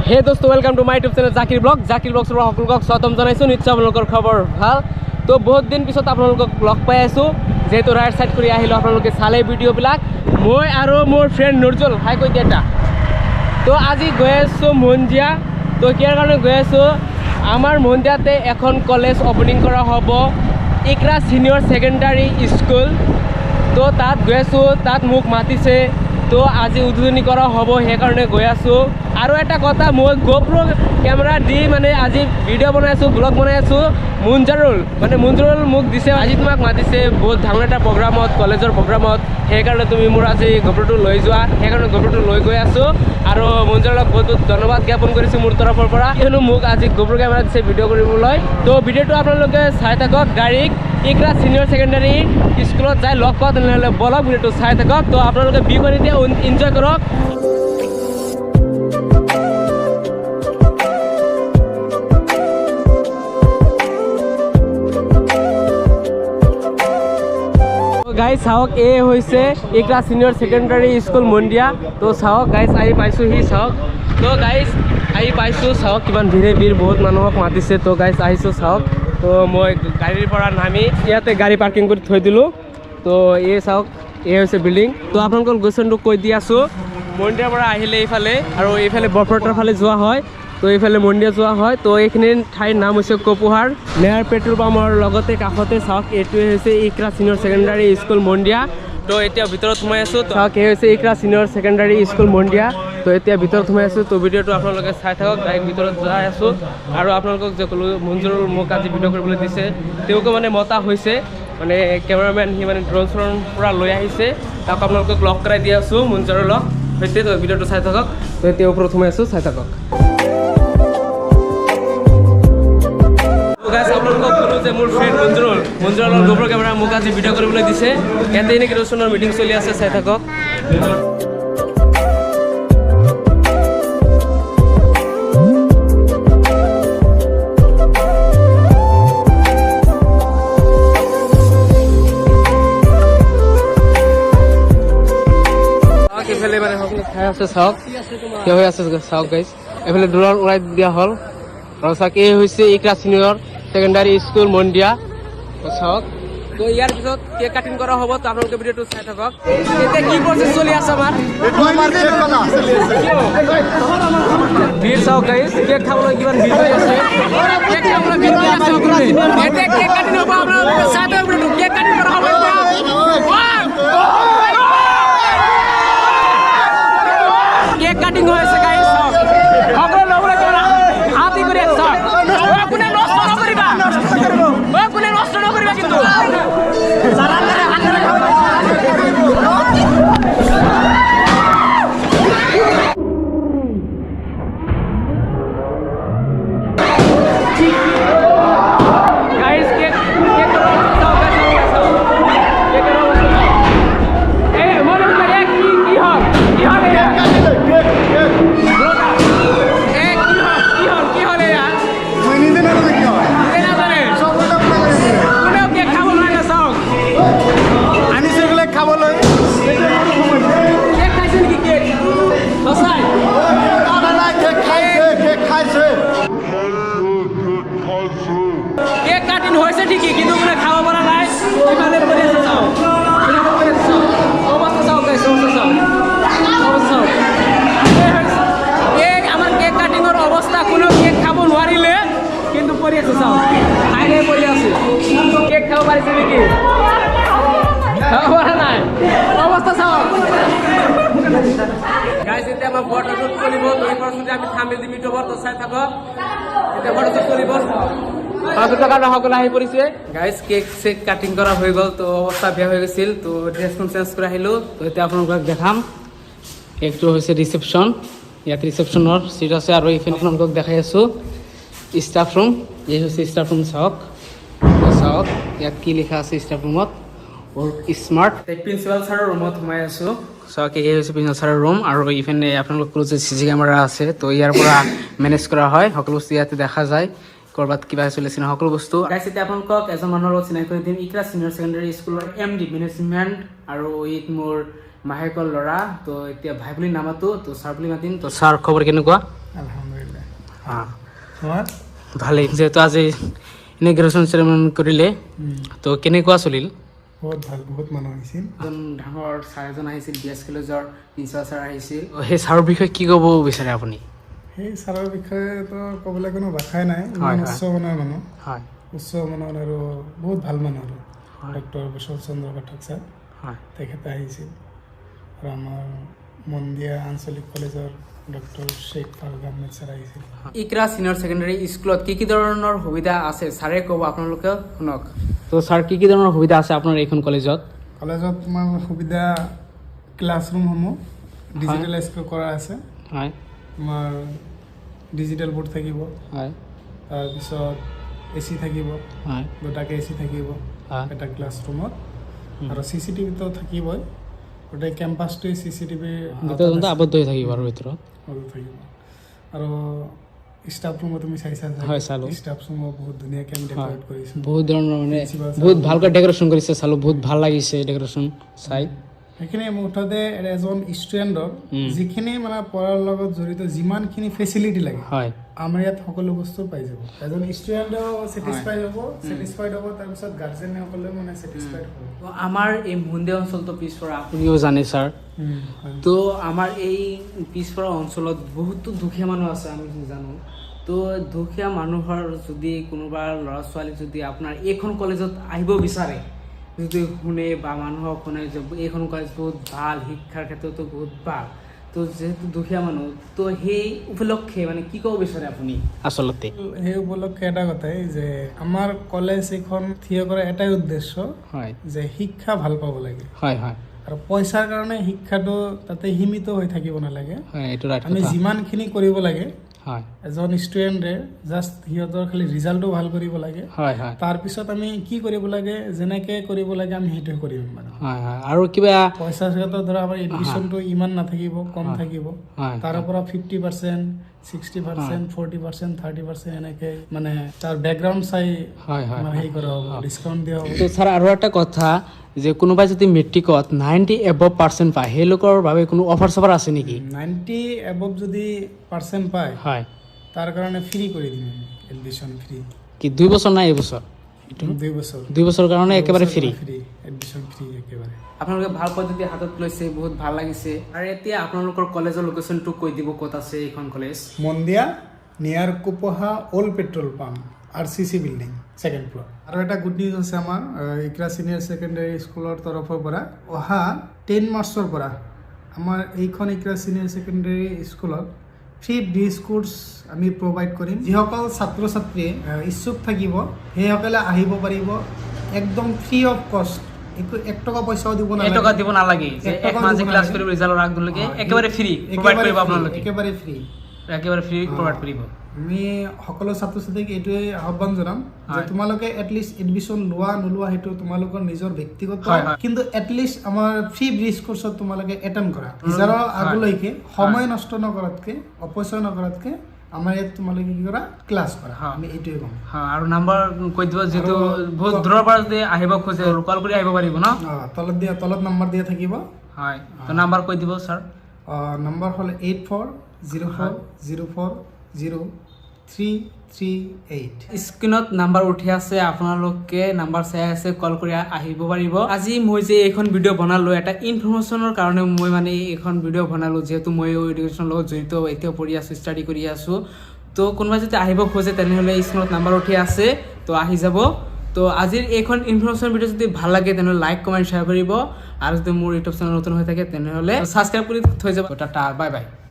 হে দোস্ত welcome to my YouTube channel Zakir ব্লগছৰ সকলোকক স্বাগতম জনাইছোঁ। নিশ্চয় আপোনালোকৰ খবৰ ভাল। তো বহুত দিন পিছত আপোনালোকক লগ পাই আছোঁ, যেহেতু ৰাইড সাইড কৰি আহিলোঁ। আপোনালোকে চালে ভিডিঅ'বিলাক। মই আৰু মোৰ ফ্ৰেণ্ড নুৰজল হাই কৈ দিয়া এটা। তো আজি গৈ আছোঁ মন্দিয়া। তো কিয়াৰ কাৰণে গৈ আছোঁ, আমাৰ মন্দিয়াতে এখন কলেজ অপেনিং কৰা হ'ব, ইকৰা ছিনিয়ৰ ছেকেণ্ডাৰী স্কুল। তো তাত গৈ আছোঁ, তাত মোক মাতিছে। তো আজি উদ্বোধনী কৰা হ'ব, সেইকাৰণে গৈ আছোঁ। আৰু এটা কথা, মই গোপ্ৰ কেমেৰা দি মানে আজি ভিডিঅ' বনাই আছোঁ, ব্লগ বনাই আছোঁ। মুঞ্জৰুল মোক দিছে, আজি তোমাক মাতিছে বহুত ডাঙৰ এটা প্ৰগ্ৰামত, কলেজৰ প্ৰগ্ৰামত। সেইকাৰণে তুমি মোৰ আজি গোপ্ৰটো লৈ যোৱা, সেইকাৰণে গোপ্ৰটো লৈ গৈ আছোঁ। আৰু মুঞ্জৰুলক বহুত বহুত ধন্যবাদ জ্ঞাপন কৰিছোঁ মোৰ তৰফৰ পৰা, কিয়নো মোক আজি গোপ্ৰ কেমেৰা দিছে ভিডিঅ' কৰিবলৈ। তো ভিডিঅ'টো আপোনালোকে চাই থাকক। গাড়ীক ইকৰা ছিনিয়ৰ ছেকেণ্ডাৰী স্কুলত যাই লগ পাওঁ, তেনেহ'লে বলক ভিডিঅ'টো চাই থাকক। তো আপোনালোকে ভিউ কৰি দিয়ে এনজয় কৰক। গাইজ চাওক, এই হৈছে ইকৰা ছিনিয়ৰ ছেকেণ্ডাৰী স্কুল মন্দিয়া। তো চাওক গাইজ, আহি পাইছোঁ সি চাওক। তো গাইজ আহি পাইছোঁ, চাওক কিমান ভিৰ বহুত মানুহক মাতিছে। তো গাইজ আহিছোঁ চাওক। তো মই গাড়ীৰ পৰা নামি ইয়াতে গাড়ী পাৰ্কিং কৰি থৈ দিলোঁ। তো এই চাওক, এই হৈছে বিল্ডিং। তো আপোনালোকৰ লোকেশ্যনটো কৈ দি আছোঁ। মন্দিৰৰ পৰা আহিলে এইফালে, আৰু এইফালে বৰপেটাৰ ফালে যোৱা হয়। তো এইফালে মন্দিৰ যোৱা হয়। তো এইখিনি ঠাইৰ নাম হৈছে কপুহাৰ নেহাৰ পেট্ৰল পাম্পৰ লগতে কাষতে চাওক, এইটোৱে হৈছে ইকৰা ছিনিয়ৰ ছেকেণ্ডাৰী স্কুল মন্দিয়া। তো এতিয়া ভিতৰত সোমাই আছোঁ। চাওক, এই হৈছে ইকৰা ছিনিয়ৰ ছেকেণ্ডাৰী স্কুল মন্দিয়া। তো এতিয়া ভিতৰত সোমাই আছোঁ। তো ভিডিঅ'টো আপোনালোকে চাই থাকক। ডাইৰেক্ট ভিতৰত যাই আছোঁ। আৰু আপোনালোকক যে ক'লোঁ, মুঞ্জৰুল মোক আজি ভিডিঅ' কৰিবলৈ দিছে, তেওঁকো মানে মতা হৈছে, মানে কেমেৰামেন সি মানে ড্ৰোন চ্ৰোন পূৰা লৈ আহিছে। তাক আপোনালোকক লগ কৰাই দি আছোঁ মুঞ্জৰুলক সৈতে। তো ভিডিঅ'টো চাই থাকক। তো এতিয়া ওপৰত সোমাই আছোঁ, চাই থাকক। আপোনালোকক ক'লোঁ যে মোৰ ফ্ৰেণ্ড মুঞ্জৰুলৰ গোপ্ৰ কেমেৰা মোক আজি ভিডিঅ' কৰিবলৈ দিছে। ইয়াতে এনেকৈ ৰচুনৰ মিটিং চলি আছে, চাই থাকক। এইফালে মানে সকলো ঠাই আছে, চাওক কিয় হৈ আছে চাওক গাইজ। এইফালে দূৰৰ উৰাই দিয়া হ'ল। আৰু চাওক, এই হৈছে ইকৰা ছিনিয়ৰ ছেকেণ্ডাৰী স্কুল মন্দিয়া। চাওক, তো ইয়াৰ পিছত কেক কাটিং কৰা হ'ব। তো আপোনালোকে ভিডিঅ'টো চাই থাকক। এতিয়া কি প্ৰচেছ চলি আছে আমাৰ ভিৰ চাওক গাইজ, কেক খাবলৈ কিমান ভিৰ হৈ আছে। কেক খাবলৈ ভিৰ হৈ আছে সকলোৱে। এতিয়া কেক কাটিং হ'ব, আপোনালোকে চাই থাকক ভিডিঅ'টো। কেক কাটিং কৰা হ'ব এতিয়া। কেক কাটিং হৈ আছে গাইজ, চাওক সকলো লগৰে হাতি কৰি আছে। চাওক, কোনে নষ্ট নকৰিবা, কোনে নষ্ট নকৰিবা কিন্তু। কেক কাটিং হৈছে ঠিকই, কিন্তু মানে খাব পৰা নাই। ইফালে পৰি আছে, চাওক অৱস্থা চাওক গাইছ, অৱস্থা চাওক। এই আমাৰ কেক কাটিঙৰ অৱস্থা, কোনো কেক খাব নোৱাৰিলে, কিন্তু পৰি আছে চাওক, খাই পৰি আছে। কেক খাব পাৰিছে নেকি? খাব পৰা নাই, অৱস্থা চাওক গাইছ। এতিয়া আমাৰ ফটোশ্বুট কৰিব, তো এই ফটোশ্বুটে আমি থাম্বনেইল দিম ইউটিউবত। তো চাই থাকক। এতিয়া ফটোশ্বুট কৰিব। 500 টকা সকলো আহি পৰিছে গাইজ। কেক চেক কাটিং কৰা হৈ গ'ল। তো অৱস্থা বেয়া হৈ গৈছিল। তো ড্ৰেছখন চেঞ্জ কৰি আহিলোঁ। তো এতিয়া আপোনালোকক দেখাম। এইটো হৈছে ৰিচেপশ্যন, ইয়াত ৰিচেপশ্যনৰ চিট আছে। আৰু এইখিনি আপোনালোকক দেখাই আছোঁ ষ্টাফ ৰুম। এই হৈছে ষ্টাফ ৰুম, চাওক চাওক ইয়াত কি লিখা আছে ষ্টাফ ৰুমত, ৱৰ্ক স্মাৰ্ট। প্ৰিন্সিপাল ছাৰৰ ৰুমত সোমাই আছোঁ। চাওক, এই হৈছে প্ৰিন্সিপাল ছাৰৰ ৰুম। আৰু ইফালে আপোনালোক ক'লো যে CC কেমেৰা আছে। তো ইয়াৰ পৰা মেনেজ কৰা হয়, সকলো বস্তু ইয়াতে দেখা যায়। কৰবাত কিবা চলিছে না সকলো বস্তু গাইছ। এতিয়া আপোনালোকক এজন মানুহৰ লগত চিনাকি কৰি দিম, ইকৰা ছিনিয়ৰ ছেকেণ্ডাৰী স্কুলৰ MD মেনেজমেণ্ট, আৰু ই মোৰ মাহেকৰ ল'ৰা। তো এতিয়া ভাই বুলি নামাতো, তো ছাৰ বুলি মাতিম। তো ছাৰ খবৰ কেনেকুৱা? আলহামদুলিল্লাহ। তোমাৰ ভালেই যিহেতু আজি ইনগ্ৰেশ্যন চেৰেমনি কৰিলে তো কেনেকুৱা চলিল বহুত ভাল, বহুত মানুহ আহিছিল। এজন ডাঙৰ ছাৰ এজন আহিছিল BS কলেজৰ প্ৰিন্সিপাল ছাৰ আহিছিল সেই ছাৰৰ বিষয়ে কি ক'ব বিচাৰে আপুনি সেই ছাৰৰ বিষয়েতো ক'বলৈ কোনো ভাষাই নাই। হয়, ইমান হয়। উচ্চ মানৰ মানুহ, হয় উচ্চ মানৰ আৰু বহুত ভাল মানুহ আৰু ডক্টৰ কুশল চন্দ্ৰ পাঠক ছাৰ হয় তেখেতে আহিছিল। আৰু আমাৰ মন্দিয়া আঞ্চলিক কলেজৰ ডক্টৰ শ্বেখ ফাৰুক আহমেদ ছাৰ আহিছিল। ইকৰা ছিনিয়ৰ ছেকেণ্ডেৰী স্কুলত কি ধৰণৰ সুবিধা আছে ছাৰে ক'ব আপোনালোকে শুনক তো ছাৰ কি ধৰণৰ সুবিধা আছে আপোনাৰ এইখন কলেজত কলেজত তোমাৰ সুবিধা ক্লাছৰুমসমূহ ডিজিটেলাইজ কৰা আছে। হয় তোমাৰ ডিজিটেল বৰ্ড থাকিব, হয় তাৰপিছত AC থাকিব, হয় দুটাকৈ AC থাকিব হয় এটা ক্লাছৰুমত, আৰু CCTVটো থাকিবই। গোটেই কেম্পাছটোৱে CCTV ভিতৰত আবদ্ধ হৈ থাকিব আৰু ভিতৰত থাকিব। আৰু ষ্টাফ ৰুমো তুমি চাইছা হয়, চালোঁ। ষ্টাফ ৰুমো বহুত ধুনীয়াকৈ আমি ডেক'ৰেট কৰিছোঁ। বহুত ধৰণৰ মানে Principal sir বহুত ভালকৈ ডেক'ৰেশ্যন কৰিছে চালোঁ বহুত ভাল লাগিছে ডেক'ৰেশ্যন চাই সেইখিনি মুঠতে এজন ষ্টুডেণ্টক যিখিনি মানে পঢ়াৰ লগত জড়িত যিমানখিনি ফেচিলিটি লাগে হয় আমাৰ ইয়াত সকলো বস্তু পাই যাব। এজন ষ্টুডেণ্টেও ছেটিছফাইড হ'ব, তাৰপিছত গাৰ্জেনসকলেও মানে ছেটিছফাইড হ'ব। তো আমাৰ এই মুন্দে অঞ্চলটো পিছপৰা আপুনিও জানে ছাৰ তো আমাৰ এই পিছপৰা অঞ্চলত বহুতো দুখীয়া মানুহ আছে আমি জানো তো দুখীয়া মানুহৰ যদি কোনোবা ল'ৰা ছোৱালী যদি আপোনাৰ এইখন কলেজত আহিব বিচাৰে যদি শুনে বা মানুহক শুনে যে এইখন কলেজ বহুত ভাল শিক্ষাৰ ক্ষেত্ৰতো বহুত ভাল তো যেহেতু দুখীয়া মানুহ তো সেই উপলক্ষে মানে কি ক'ব বিচাৰে আপুনি আচলতে সেই উপলক্ষে এটা কথাই যে আমাৰ কলেজ এখন থিয় কৰা এটাই উদ্দেশ্য হয় যে শিক্ষা ভাল পাব লাগে, হয় হয় আৰু পইচাৰ কাৰণে শিক্ষাটো তাতে সীমিত হৈ থাকিব নালাগে। হয় এইটো ৰাইট আমি কথা যিমানখিনি কৰিব লাগে হয় এজন ষ্টুডেণ্টে জাষ্ট সিহঁতৰ খালি ৰিজাল্টটো ভাল কৰিব লাগে, হয় হয় তাৰপিছত আমি কি কৰিব লাগে যেনেকৈ কৰিব লাগে আমি সেইটোৱে কৰিম মানে। হয় হয় আৰু কিবা পইচা ক্ষেত্ৰত ধৰা আমাৰ এডমিশ্যনটো ইমান নাথাকিব, কম থাকিব, হয় তাৰ পৰা 50%, 60%, 40%, 30% এনেকৈ মানে তাৰ বেকগ্ৰাউণ্ড চাই হয় হয় আমাৰ হেৰি কৰা হ'ব, ডিছকাউণ্ট দিয়া হ'ব। তো ছাৰ আৰু এটা কথা যে কোনোবাই যদি মেট্ৰিকত 90 above% পায় সেই লোকৰ বাবে কোনো অফাৰ চফাৰ আছে নেকি 90 এবভ যদি পাৰ্চেণ্ট পায় হয় তাৰ কাৰণে ফ্ৰী কৰি দিম আমি, এডমিশ্যন ফ্ৰী। কি 2 বছৰ নাই এবছৰ 2 বছৰ 2 বছৰৰ কাৰণে একেবাৰে ফ্ৰী এডমিশ্যন ফ্ৰী একেবাৰে। আপোনালোকে ভাল পদ্ধতি হাতত লৈছে বহুত ভাল লাগিছে আৰু এতিয়া আপোনালোকৰ কলেজৰ লোকেশ্যনটো কৈ দিব ক'ত আছে এইখন college Mandia near Kupaha old petrol pump RCC building 2nd floor. আৰু এটা গুড নিউজ আছে আমাৰ ইকৰা ছিনিয়ৰ ছেকেণ্ডেৰী স্কুলৰ তৰফৰ পৰা অহা 10 মাৰ্চৰ পৰা আমাৰ এইখন ইকৰা ছিনিয়ৰ ছেকেণ্ডেৰী স্কুলত ফ্ৰী ব্ৰিজ কোৰ্চ আমি প্ৰভাইড কৰিম। যিসকল ছাত্ৰ ছাত্ৰীয়ে ইচ্ছুক থাকিব সেইসকলে আহিব পাৰিব একদম ফ্ৰী অফ কষ্ট, একো 1 টকা পইচাও দিব নালাগে, 1 টকা দিব নালাগে যে এক মাহ যে ক্লাছ কৰিব ৰিজাল্টৰ আগলৈকে একেবাৰে ফ্ৰী প্ৰভাইড কৰিব আপোনালোকে একেবাৰে ফ্ৰী প্ৰভাইড কৰিব। আমি সকলো ছাত্ৰ ছাত্ৰীক এইটোৱে আহ্বান জনাম যে তোমালোকে এটলিষ্ট এডমিশ্যন লোৱা নোলোৱা সেইটো তোমালোকৰ নিজৰ ব্যক্তিগত, কিন্তু এটলিষ্ট আমাৰ ফ্ৰী ব্ৰিজ কোৰ্চত তোমালোকে এটেণ্ড কৰা। ৰিজাল্টৰ আগলৈকে সময় নষ্ট নকৰাতকৈ, অপচয় নকৰাতকৈ আমাৰ ইয়াত তোমালোকে কি কৰা ক্লাছ কৰা, আমি এইটোৱে ক'ম। আৰু নাম্বাৰ কৈ দিব যিহেতু বহুত দূৰৰ পৰা যদি আহিব খোজে কল কৰি আহিব পাৰিব ন তলত নাম্বাৰ দিয়া থাকিব। হয় তো নাম্বাৰ কৈ দিব ছাৰ। নাম্বাৰ হ'ল 8404000338। স্ক্ৰীনত নাম্বাৰ উঠি আছে, আপোনালোকে নাম্বাৰ চাই আছে, কল কৰি আহিব পাৰিব। আজি মই যে এইখন ভিডিঅ' বনালোঁ এটা ইনফৰমেশ্যনৰ কাৰণে মই মানে এইখন ভিডিঅ' বনালোঁ, যিহেতু মই এডুকেশ্যনৰ লগত জড়িত এতিয়াও পঢ়ি আছোঁ, ষ্টাডি কৰি আছোঁ। তো কোনোবাই যদি আহিব খোজে তেনেহ'লে স্ক্ৰীনত নাম্বাৰ উঠি আছে, তো আহি যাব। তো আজিৰ এইখন ইনফৰমেশ্যন ভিডিঅ' যদি ভাল লাগে তেনেহ'লে লাইক কমেণ্ট শ্বেয়াৰ কৰিব, আৰু যদি মোৰ ইউটিউব চেনেল নতুন হৈ থাকে তেনেহ'লে ছাবস্ক্ৰাইব কৰি থৈ যাব। Tata bye bye.